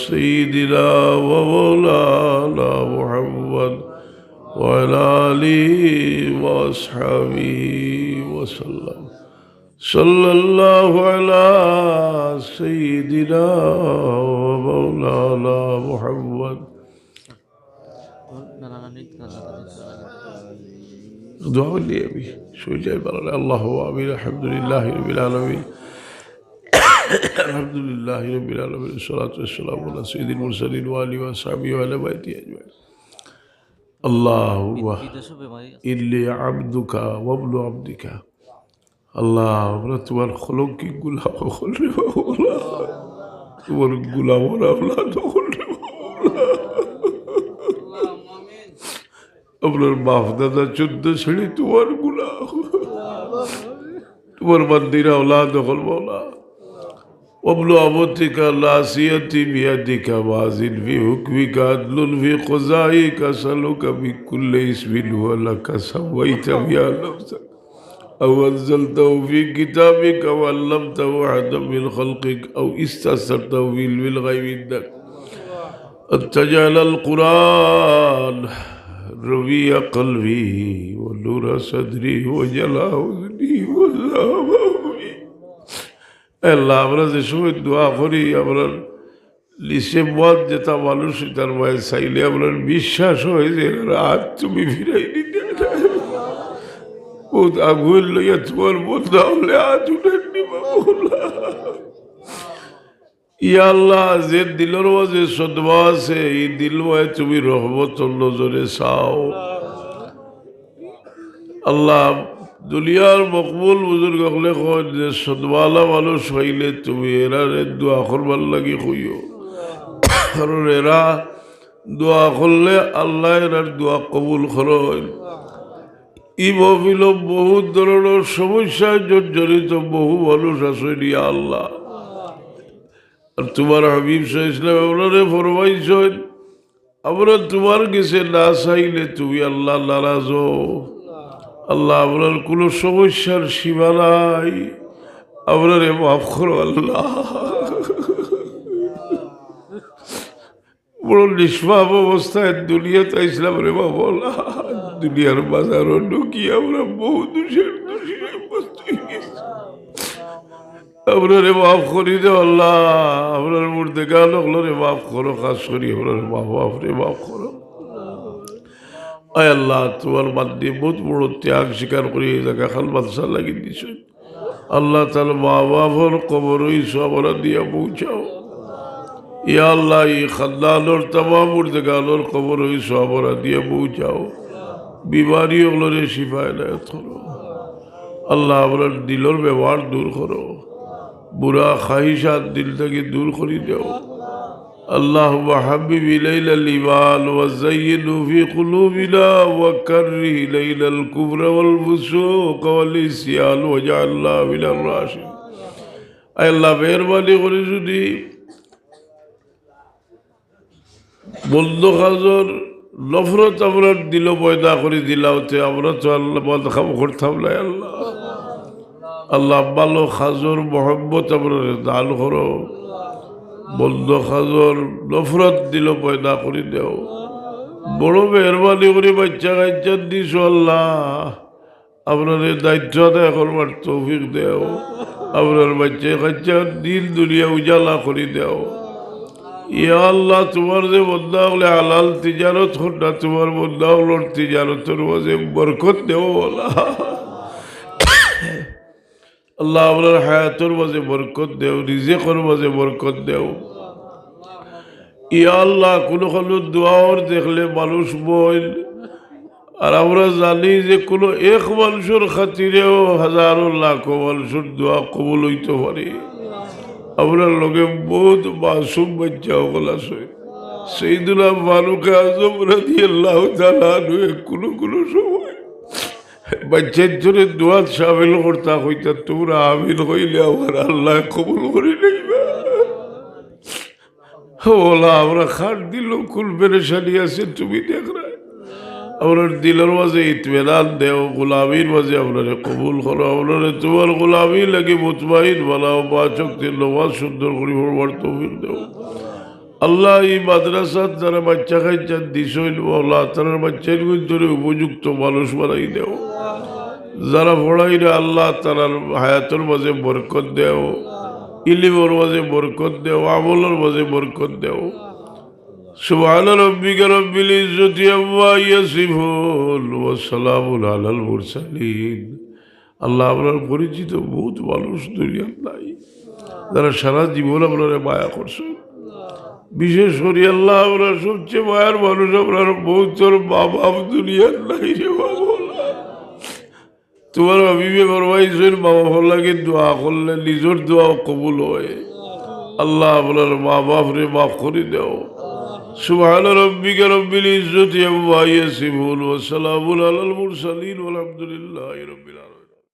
সাইয়্যিদিনা ওয়া মাওলানা মুহাম্মদ ওয়া আলা আলিহি ওয়া আসহাবিহি ওয়া সাল্লাম সাল্লাল্লাহু আলা সাইয়্যিদিনা ওয়া মাওলানা মুহাম্মদ দোয়া করলি আমি শুয়ে যাই ভালো আল্লাহু আমিন আলহামদুলিল্লাহি রাব্বিল আলামিন আলহামদুলিল্লাহি রাব্বিল আলামিন সালাতু ওয়াসসালামু আলা সাইয়্যিদিল মুরসালিন ওয়া আলিহি ওয়া সাহবিহি ওয়া আলা বাইতিহি আজমাইন আল্লাহুম্মা ইল্লি আবদুকা ওয়া ইবনু আবদিকা আল্লাহ আমরা তোমার খলক কি গুলাম হলে বাবা তোমার গুলাম আমরা তখন আপনার বাপ দাদা 14 ছেড়ে তোমার গুলাম তোমার বান্দিরা औलाद হল মাওলা وابن أمتك العاصية بيدك وازن في حكمك عدل في قضائك أسألك بكل اسم هو لك سويت بها نفسك أو أنزلته في كتابك أو علمته أحدا من خلقك أو استأثرته في علم الغيب عندك أن تجعل القرآن ربيع قلبي ونور صدري وجلاء حزني وذهاب همي আল্লাহ আমরা যে সময় দোয়া করি আমরা লিসে মত যেটা মানুষ তার মায়ের চাইলে আপনার বিশ্বাস হয় যে আজ তুমি ফিরাই দিতে আগুন লইয়া তোমার বন্ধা হলে আজ উঠেন নিবা ইয়া আল্লাহ যে দিলের মাঝে সদমা আছে এই দিল মায় তুমি রহমতের নজরে চাও আল্লাহ দুনিয়ার মকবুল বুজুর্গ হলে কয় যে সদমালা মানুষ হইলে তুমি এরার দোয়া করবার লাগি কইও কারণ এরা দোয়া করলে আল্লাহ এরার দোয়া কবুল করেন ই মহফিল বহু ধরনের সমস্যায় জর্জরিত বহু মানুষ আছে ইয়া আল্লাহ আর তোমার হাবিব সাল্লাল্লাহু আলাইহি ওয়াসাল্লাম ওনারে ফরমাইছেন আমরা তোমার কাছে না চাইলে তুমি আল্লাহ নারাজ আল্লাহ আপনার কোনো সমস্যার সীমা নাই আপনারে মাফ করো আল্লাহ বড় নিষ্পাপ অবস্থায় দুনিয়াতে ইসলাম রে বাবা দুনিয়ার বাজারও ঢুকি আমরা বহু দোষের দোষী আপনারে মাফ করি দে আল্লাহ আপনার মূর্তে গান রে মাফ করো খাস করি আপনার মা বাপরে মাফ করো আয় আল্লাহ তোমার বাদ্যে বহুত বড় ত্যাগ স্বীকার করি এই জায়গা খাল বাদশা লাগিয়ে দিছ আল্লাহ তাহলে মা বাপর কবর সবরা দিয়া পৌঁছাও ইয়া আল্লাহ এই খানদানোর তামাম গানোর কবর সবরা দিয়ে পৌঁছাও বিমারি ওগুলোরে শিফায় নেয় করো আল্লাহ আপনার দিলর ব্যবহার দূর করো বুড়া খাহিশাত দিল থেকে দূর করে দেও اللهم حبب إلينا الإيمان وزينه في قلوبنا وكره إلينا الكفر والفسوق والعصيان واجعلنا من الراشدين أي الله মেহেরবানি করে যদি বন্ধ খাজর নফরত আমরা দিল পয়দা করে দিলাওতে আমরা তো আল্লাহ বন্ধ খাম করতাম না আল্লাহ আল্লাহ ভালো খাজর মোহাম্মত আমরা দান করো বন্ধ খাজর নফরত দিল পয়দা করে দেও বড় মেহরবানি করে বাচ্চা কাচ্চা দিস আল্লাহ আপনার দায়িত্ব আদায় করবার তৌফিক দেও আপনার বাচ্চা কাচ্চা দিন দুনিয়া উজালা করে দেও ইয়া আল্লাহ তোমার যে বন্ধা হলে হালাল তিজারত হল না তোমার বন্ধা হল তিজারতের মাঝে বরকত দেও আল্লাহ আল্লাহ আপনার হায়াতের মাঝে বরকত দেও রিজিকের মাঝে বরকত দেও ইয়া আল্লাহ কোনো দোয়ার দেখলে মানুষ বল আর আমরা জানি যে কোনো এক মানুষের খাতিরেও হাজারো লাখো মানুষের দোয়া কবুল হইতে পারে আপনার লগে বহুত মাসুম বাচ্চা ওগুলো আছে সাইয়্যিদুনা ফারুক আযম রাদিয়াল্লাহু তাআলা আনহু কোনো সময় বাচ্চার জন্য দোয়া শামিল করতা হইতা তোমরা আমিন হইলে আমার আল্লাহ কবুল করে নেইবা। ওলা আমরা খাট দিল কুল পেরেশানি আছে তুমি দেখ না আপনার দিলের মাঝে ইতমেনান দেও গোলামির মাঝে আপনারে কবুল করো আপনারে তোমার গোলামি লাগে মুতমাইন বানাও পাঁচ ওয়াক্তের নামাজ সুন্দর করে পড়বার তৌফিক দেও। আল্লাহ এই মাদ্রাসার যারা বাচ্চা কাচ্চা দিস হইল আল্লাহ তারা বাচ্চার ধরে উপযুক্ত মানুষ বানাই দেও। যারা পড়াই রে আল্লাহ তারার হায়াতের মাঝে বরকত দেও, ইলিমের মাঝে বরকত দেও, আমলের মাঝে বরকত দেও। সুবহান রাব্বিকা রাব্বিল ইজ্জতি আম্মা ইয়াসিফুন ওয়া সালামুন আলাল মুরসালিন। আল্লাহ আপনার পরিচিত বহুত মানুষ দুনিয়ার নাই যারা সারা জীবন আপনারা মায়া করছেন। বিশেষ করে আল্লাহ আপনার সবচেয়ে মায়ার মানুষ আপনার বহুতর বাবা দুনিয়ার নাই রে বাবা। তোমার অভিবে ফরমাইছেন বাবা ফল্লাকে দোয়া করলে নিজের দোয়াও কবুল হয়। আল্লাহ আপনার মা বাপরে মাফ করে দেও। সুবহান রাব্বিকা রাব্বিল ইজ্জতি আম্মা ইয়াসিফুন ওয়া সালামুন আলাল মুরসালিন ওয়া আলহামদুলিল্লাহি রাব্বিল আলামিন।